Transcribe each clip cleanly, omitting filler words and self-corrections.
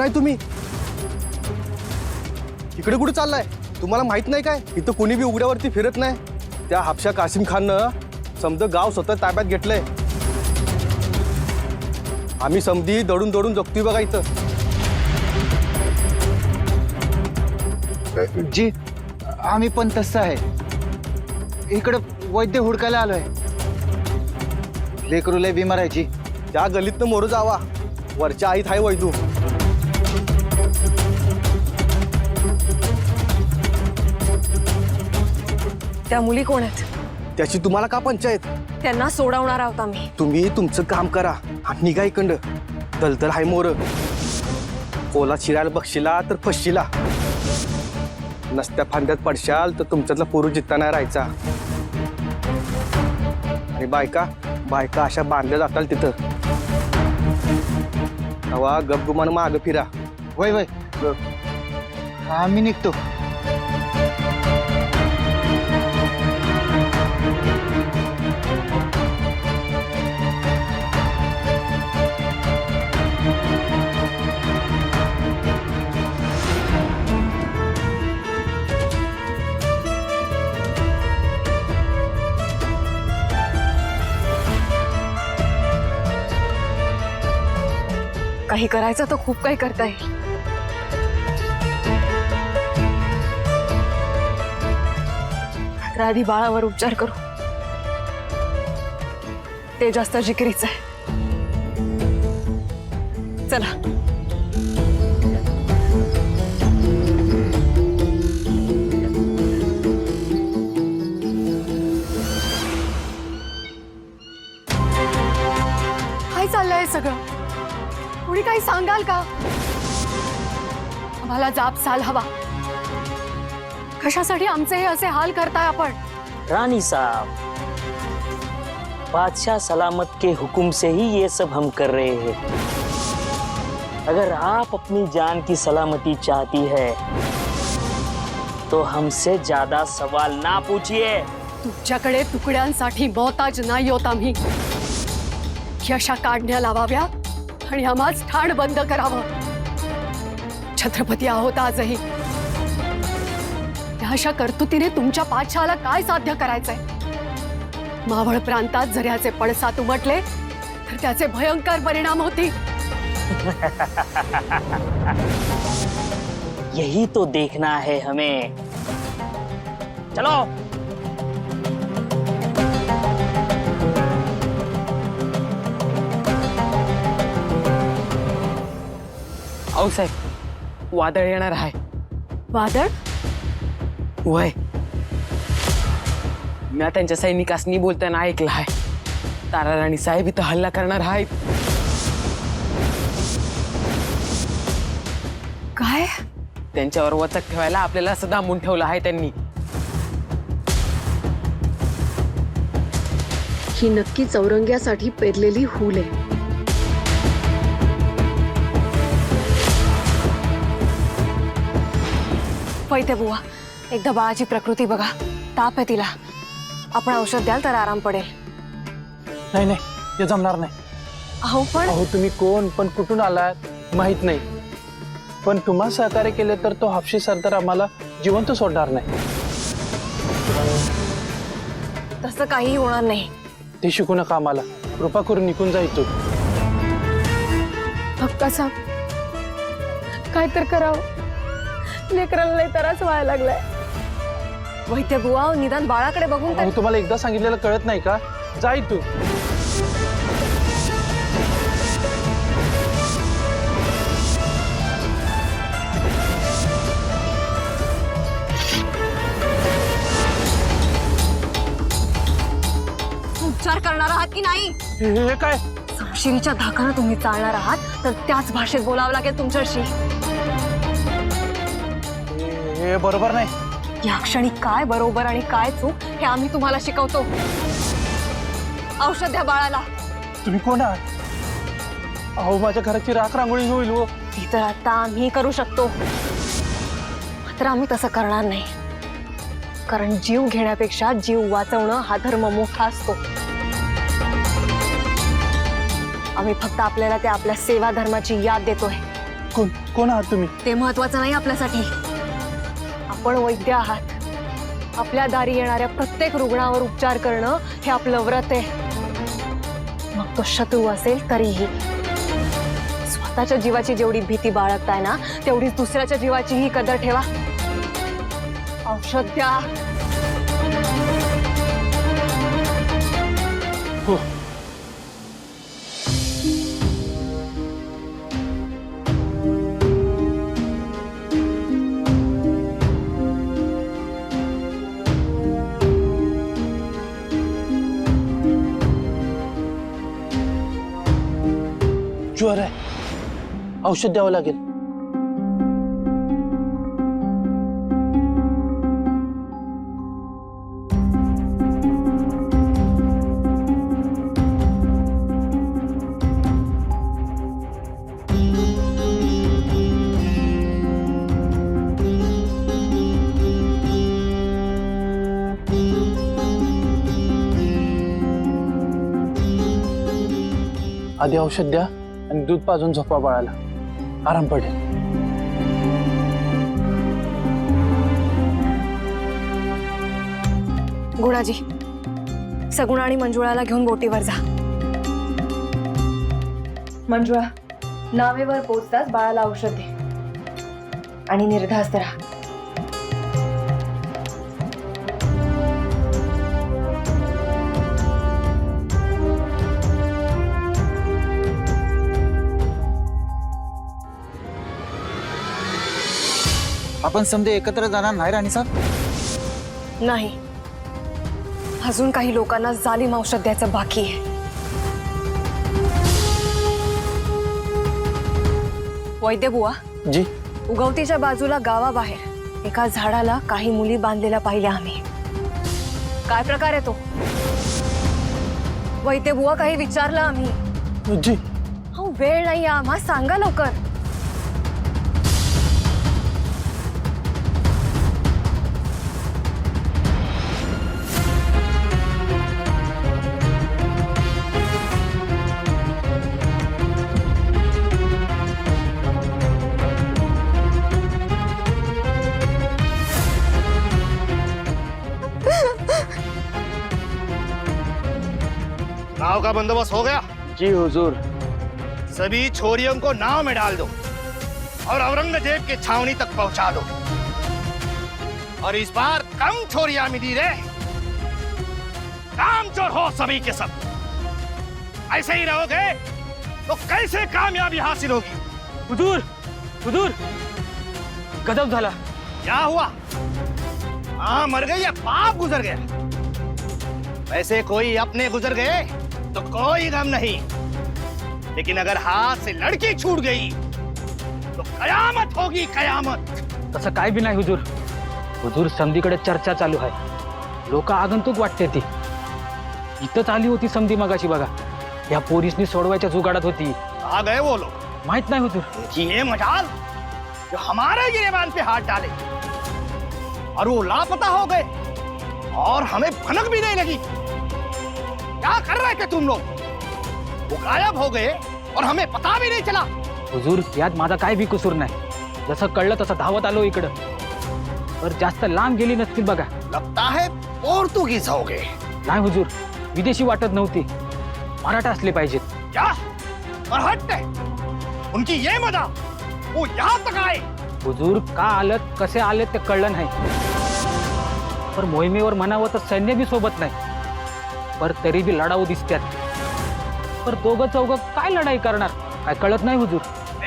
नाही तुम्ही? इकडे कुठे चाललाय? तुम्हाला माहित नाही काय इथं कोणी बी उघड्यावरती फिरत नाही? त्या हापशा कासिम खाननं समजा गाव स्वतः ताब्यात घेतलंय. आम्ही समधी दडून दडून जगतोय बघा इथं. जी आम्ही पण तसं आहे. इकडे वैद्य हुडकायला आलोय. लेकरू लय बिमार आहे जी. त्या गलीतनं मोर जावा. वरच्या आईत हाय वैदू. त्या मुली कोण आहेत? त्याची तुम्हाला का पंचायत? त्यांना सोडवणार आहोत आम्ही. तुम्ही तुमचं काम करा आणि निघा इकडं. दलदल हाय मोर. पोलात शिरायला बक्षीला तर फशीला. नसत्या फांद्यात पडशाल तर तुमच्यातला पुरुष जित्ता नाही राहायचा. आणि बायका बायका अशा बांधल्या जाताल तिथं. तेव्हा गपगुमान मागं फिरा. वय वय आम्ही निघतो. काही करायचं तर खूप काही करता येईल. मात्र आधी बाळावर उपचार करू. ते जास्त जिकिरीचं आहे. चला. काय चाललंय सगळं? कोणी काही सांगाल का? आम्हाला जाब साल हवा. कशासाठी आमचे हे असे हाल करताय आपण? रानी साहब, बादशाह सलामत के हुक्म से ही ये सब हम कर रहे हैं. अगर आप अपनी जान की सलामती चाहती है तो हमसे ज्यादा सवाल ना पूछिए. तुमच्याकडे तुकड्यांसाठी मोहताज नाही होत आम्ही. यशा काढण्या लावाव्या आणि आम्हाच ठाण बंद करावं. छत्रपती आहोत आजही. त्या अशा कर्तुतीने तुमच्या पाठशाला काय साध्य करायचंय? मावळ प्रांतात झऱ्याचे पडसाद उमटले तर त्याचे भयंकर परिणाम होतील. यही तो देखना है हमें. चलो. अहो साहेब, वादळ येणार आहे. वादळ? वय मी त्यांच्या सैनिकांनी बोलताना ऐकलं आहे. ताराराणी साहेब इथं हल्ला करणार आहेत. काय? त्यांच्यावर वचक ठेवायला आपल्याला असं दामून ठेवलं आहे त्यांनी. ही नक्की चौरंग्यासाठी पेरलेली हूल आहे. वैद्य बुवा, एकदा बाळाची प्रकृती बघा. ताप आहे तिला. आपण औषध द्याल तर आराम पडेल. नाही नाही, हे जमणार नाही. अहो पण अहो तुम्ही कोण पण कुठून आलात माहित नाही, पण तुम्हाला सहकार्य केले तर तो हापशी सरदार आम्हाला जिवंत सोडणार नाही. तसं काही होणार नाही. ते शिकू नका आम्हाला. कृपा करून निघून जा इथून. हक्का साहेब, काय तर करावं. लेकराला लय त्रास व्हायला लागलाय. वैद्य बुवा, निदान बाळाकडे बघून अहो तुम्हाला एकदा सांगितलेलं कळत नाही का? जा इथून. उपचार करणार आहात की नाही? हे काय? समशिरीच्या धाकानं तुम्ही चालणार आहात तर त्याच भाषेत बोलावं लागेल तुमच्याशी. हे बरोबर नाही. या क्षणी काय बरोबर आणि काय चूक हे आम्ही तुम्हाला शिकवतो. औषध द्या बाळाला. तुम्ही कोण आहात? अहो माझ्या घराची राख रांगोळी होईल हो. ती तर आता आम्ही करू शकतो, मात्र आम्ही तसं करणार नाही. कारण जीव घेण्यापेक्षा जीव वाचवणं हा धर्म मोठा असतो. आम्ही फक्त आपल्याला त्या आपल्या सेवा धर्माची याद देतोय. कोण कोण आहात तुम्ही? ते महत्वाचं नाही आपल्यासाठी. आपण वैद्य आहात. आपल्या दारी येणाऱ्या प्रत्येक रुग्णावर उपचार करणं हे आपलं व्रत आहे. मग तो शत्रू असेल तरीही. स्वतःच्या जीवाची जेवढी भीती बाळगताय ना, तेवढीच दुसऱ्याच्या जीवाचीही कदर ठेवा. औषध द्या. हो. ज्वर आहे, औषध द्यावं लागेल. आधी औषध द्या आणि दूध पाजून झोपा बाळाला. आराम पडेल. गुणाजी, सगुणा आणि मंजुळाला घेऊन बोटीवर जा. मंजुळा, नावेवर पोचताच बाळाला औषध दे आणि निर्धास्त राहा. आपण समजे एकत्र जाणार नाही राणीसाहेब? नाही, अजून काही लोकांना जालिम औषध द्यायचं बाकी आहे. वैद्य बुवा, जी. उगवतीच्या बाजूला गावाबाहेर एका झाडाला काही मुली बांधलेल्या पाहिल्या आम्ही. काय प्रकार आहे तो? वैद्य बुवा, काही विचारलं आम्ही. जी. हो, वेळ नाही आम्हा, सांगा लवकर. नाव का बंदोबस्त हो गया? जी हुजूर. सभी छोरियों को नाव में डाल दो और औरंगजेब की छावनी तक पहुंचा दो. और इस बार कम छोरियां मिली रे. काम चोर हो सभी के सब. ऐसे ही रहोगे तो कैसे कामयाबी हासिल होगी? हुजूर, हुजूर, गजब झाला. क्या हुआ? हाँ, मर गई या पाप गुजर गया? वैसे कोई अपने गुजर गए तो कोई गम नहीं, लेकिन अगर हाथ से लड़की छूट गई तो कयामत होगी, कयामत. तसं काय बी नाही हुजूर. हुजूर, समधीकडे चर्चा चालू आहे. लोक आगंतुक वाटते ती. इथंच आली होती समधी मगाशी बघा. या पोरीसनी सोडवायच्या जुगाडात होती. आ गए वो लोग. माहित नाही हुजूर. कि ये मजाल जो हमारे गिरेबान पे हाथ डाले और वो लापता हो गए और हमें भनक भी नहीं लगी. क्या कर रहे थे तुम लोग? वो गायब हो गए और हमें पता भी नहीं चला. हुजूर, यात माझा काय बी कसूर नाही. जसं कळलं तसं धावत आलो इकडं. पर जास्त लांब गेली नसतील बघा. लगता है पोर्तुगीज हो गए. नाही हुजूर, विदेशी वाटत नव्हती. मराठा असले पाहिजेत. क्या? और हटते उनकी ये मजा, वो यहाँ तक आए. हुजूर, का आलत कसे आलेत ते कळलं नाही. पर मोहिमेवर म्हणावं तर सैन्य बी सोबत नाही. पर तरी बी लढाऊ दिसतात. पर दोघं चौघं काय लढाई करणार काय कळत नाही हुजूर.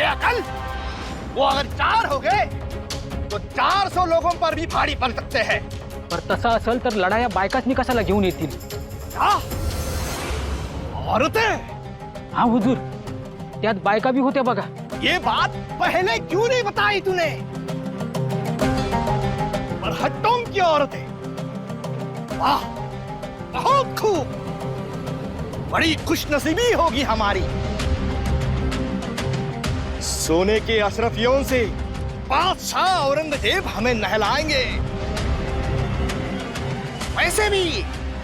अकल, वो अगर 4 हो गए तो 400 लोगों पर भी भारी पड़ सकते हैं. पर तसं असेल तर लढाया बायकाच कशाला घेऊन येतील. क्या? औरतें? हाँ हुजूर, त्यात बायका भी होत्या बघा. ये बात पहले क्यों नहीं बताई तूने? और हट्टों की औरतें, वाह, बहुत खूब. बड़ी खुशनसीबी होगी हमारी. सोने के अशरफियों से बादशाह औरंगजेब हमें नहलाएंगे. वैसे भी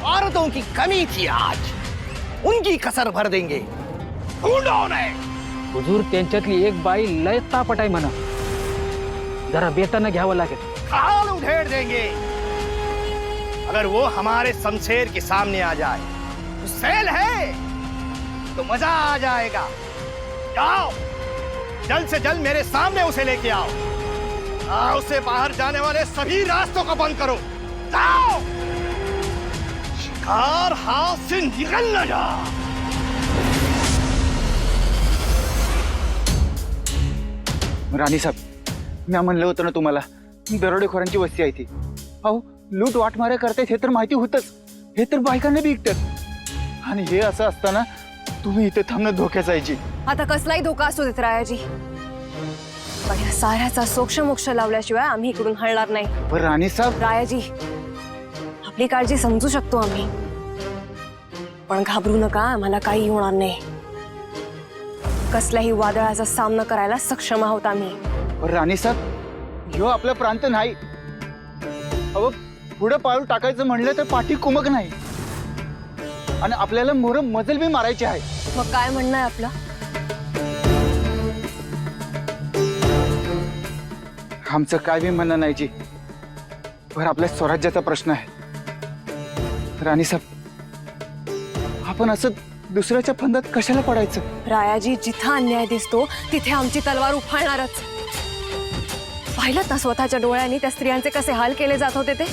औरतों की कमी थी आज, उनकी कसर भर देंगे. ढूंढो उन्हें हुजूर त्यांच्यातली एक बाई लय तापट आहे म्हणा, जरा बेतानं घ्यावं लागेल. खाल उधेड़ देंगे अगर वो हमारे शमशेर के सामने आ जाए. तो सेल है तो मजा आ जाएगा. जाओ जल्द से जल्द मेरे सामने उसे लेके आओ. उसे बाहर जाने वाले सभी रास्तों को बंद करो. जाओ शिकार हाथ से निकल न जा. राणी साहेब, मी म्हणलं होतं ना तुम्हाला, दरोडेखोरांची वस्ती आहे ती. अहो, लूट वाटमाऱ्या करतायत हे तर माहिती होतच. हे तर बायकांना बी विकतात. आणि हे असं असताना तुम्ही इथे थांबणं धोक्याचं आहे जी. आता कसलाही धोका असू देत रायाजी, पण या साऱ्याचा सोक्षमोक्ष लावल्याशिवाय आम्ही इकडून हलणार नाही. पण राणी साहेब, रायाजी, आपली काळजी समजू शकतो आम्ही, पण घाबरू नका, आम्हाला काही होणार नाही. कसल्याही वादळाचा सामना करायला सक्षम आहोत आम्ही. पण राणी साहेब, ह्यो आपला प्रांत नाही. अहो, पुढे पाऊल टाकायचं म्हणलं तर पाठी कुमक नाही. आणि आपल्याला मोर मजल बी मारायची आहे. मग काय म्हणणं आहे आपलं? आमचं काय बी म्हणणं नाही जी, पण आपल्या स्वराज्याचा प्रश्न आहे. राणी साहेब, आपण असं दुसऱ्याच्या फंदात कशाला पडायचं? रायाजी, जिथं अन्याय दिसतो तिथे आमची तलवार उफाळणारच. पाहिलं ना स्वतःच्या डोळ्यांनी त्या स्त्रियांचे कसे हाल केले जात होते ते.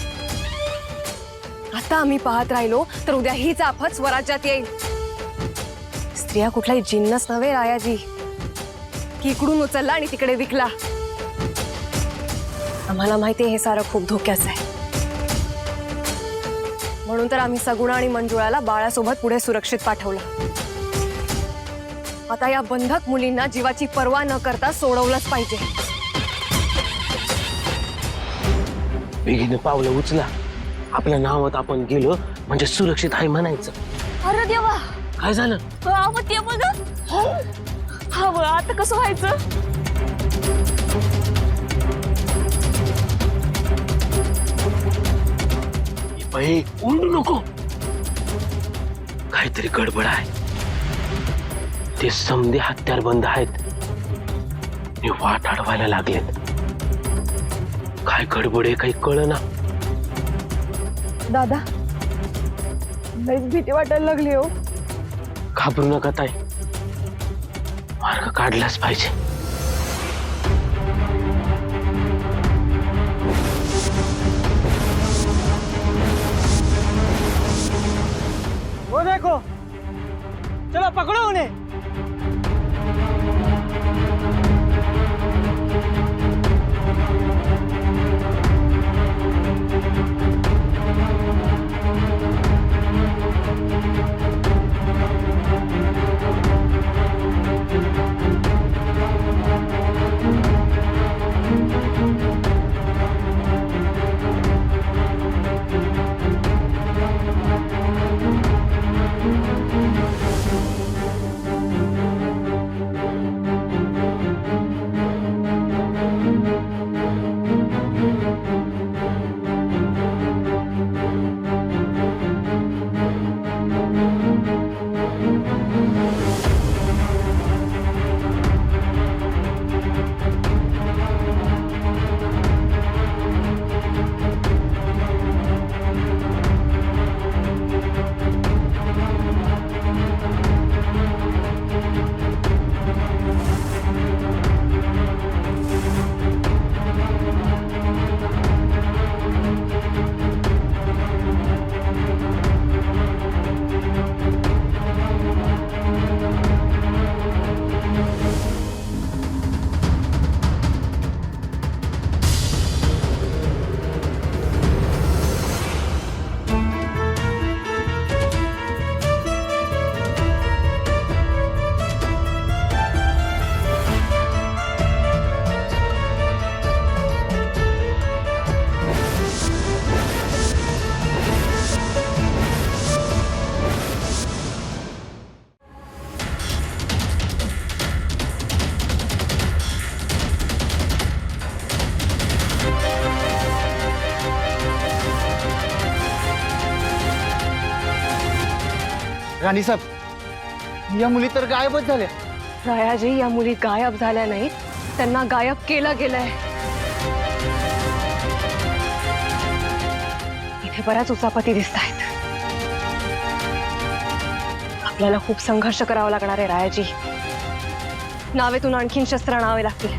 आता आम्ही पाहत राहिलो तर उद्या हीच आफत स्वराज्यात येईल. स्त्रिया कुठलाही जिन्नस नव्हे रायाजी, की इकडून उचलला आणि तिकडे विकला. आम्हाला माहिती आहे हे सारं खूप धोक्याचं आहे. म्हणून तर आम्ही सगुणा आणि मंजुळाला बाळासोबत पुढे सुरक्षित पाठवलं. आता या बंधक मुलींना जीवाची पर्वा न करता सोडवलंच पाहिजे. बेगीनं पावलं उचला. आपल्या नावात आपण गेलो म्हणजे सुरक्षित आहे म्हणायचं. अरे देवा, काय झालं? ते बघा. हवं आता कसं व्हायचं? बाई, ओरडू नको. काहीतरी गडबड आहे. ते समधे हत्यार बंद आहेत. मी वाट अडवायला लागलेत. काय गडबड आहे काही कळना. दादा, लईच भीती वाटायला लागली हो. घाबरू नका ताई, मार्ग काढलाच पाहिजे. वो देखो, चलो पकड़ो उन्हें. राणी साहेब, या मुली तर गायबच झाल्या. रायाजी, या मुली गायब झाल्या नाहीत, त्यांना गायब केलं गेलंय. इथे बऱ्याच उचापती दिसत आहेत. आपल्याला खूप संघर्ष करावा लागणार आहे रायाजी. नावेतून आणखीन शस्त्र आणावे लागतील.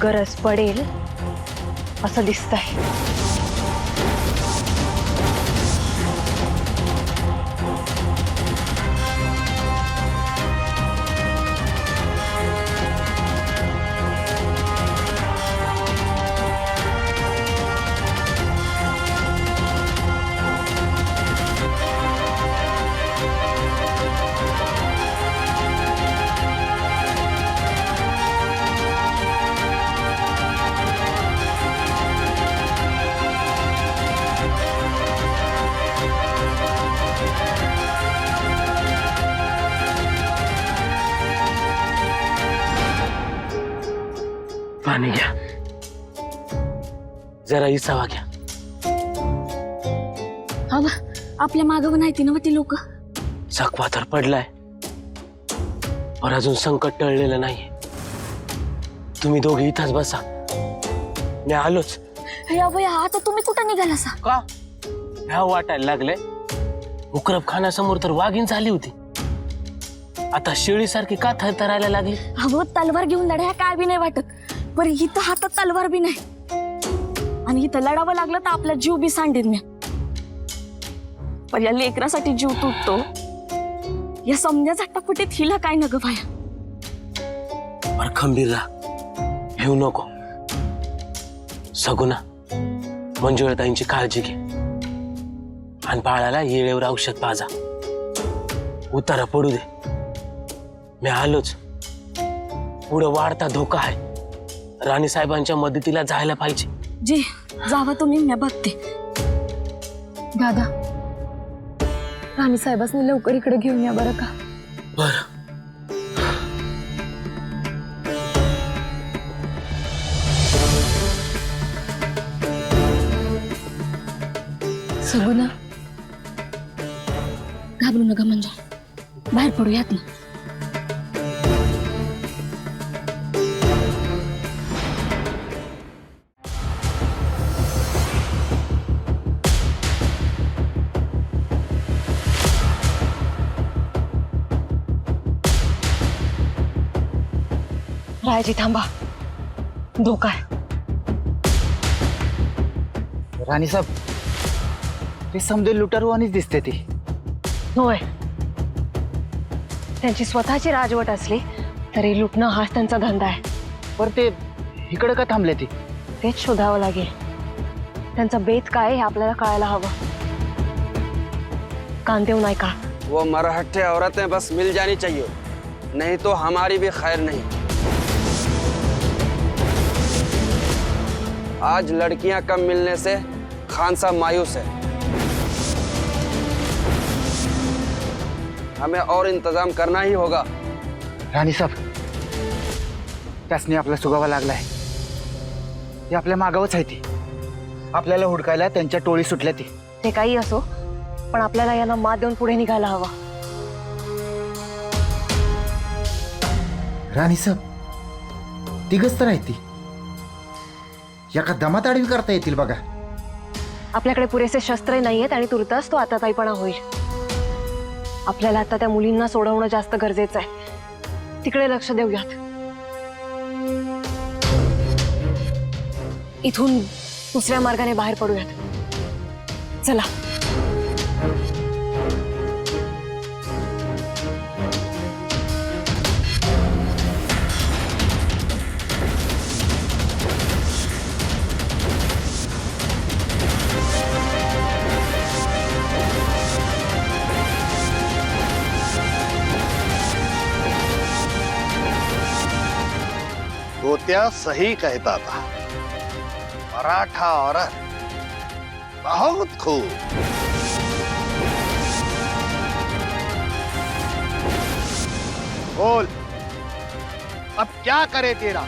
गरज पडेल असं दिसतंय. पाणी घ्या, जरा इसावा घ्या. आपल्या मागं नाही ना ती लोक. चकवा तर पडलाय, पण अजून संकट टळलेलं नाहीये. तुम्ही दोघे इथंच बसा, मी आलोच. आता तुम्ही कुठं निघाला सा? का ह्या वाटायला लागले? मुकरब खानासमोर तर वाघीण झाली होती, आता शेळीसारखी का थरथरायला लागली? अहो, तलवार घेऊन लढाया काय बी नाही वाटत, पण इथं हातात तलवार बी नाही, आणि इथं लढावं लागलं तर आपला जीव बी सांडेल मी. पण या लेकरासाठी जीव तुटतो, या समजा झटापटीत हिला काय न ग भाया. पर खंबीर राहा, घेऊ नको. सगुना, मंजुळाताईंची काळजी घे, आणि बाळाला येळेवर औषध पाजा. उतारा पडू दे, मी आलोच. पुढे वाढता धोका आहे, राणी साहेबांच्या मदतीला जायला पाहिजे. जी जावा तुम्ही, मी बघते. दादा, राणी साहेबांनी लवकर इकडे घेऊन या बरं का. बर. सगुना, घाबरू नका म्हणजे, बाहेर पडूयात ना. रायाजी थांबा, धोका आहे. राणी साहेब, ते समजे लुटारूवानीच दिसते ती. होय, त्यांची स्वतःची राजवट असली तरी लुटणं हाच त्यांचा धंदा आहे. पर ते इकडे का थांबले ती? तेच शोधावं लागेल. त्यांचा बेत काय हे आपल्याला कळायला हवं. कांदेव नाही का? वो मरहट्टे औरतें बस मिल जानी चाहिए, नहीं तो हमारी भी खैर नहीं. आज लड़कियां कम मिलने से खान साहब मायूस है. हमें और इंतजाम करना ही होगा. राणी साहेब, त्यासनी आपला सुगावा लागलाय. ते आपल्या मागावच आहे ती. आपल्याला हुडकायला त्यांच्या टोळी सुटल्या ती. ते काही असो, पण आपल्याला यांना मात देऊन पुढे निघायला हवा. राणी साहेब, तिघच तर आहे ती. एका दमात आडवी करता येतील बघा. आपल्याकडे पुरेसे शस्त्र नाहीयेत आणि तुर्तास तो आताताईपणा होईल. आपल्याला आता त्या मुलींना सोडवणं जास्त गरजेचं आहे. तिकडे लक्ष देऊयात. इथून दुसऱ्या मार्गाने बाहेर पडूयात. चला. तोत्या सही कहता था, मराठा औरत बहुत खूब. बोल, अब क्या करे तेरा?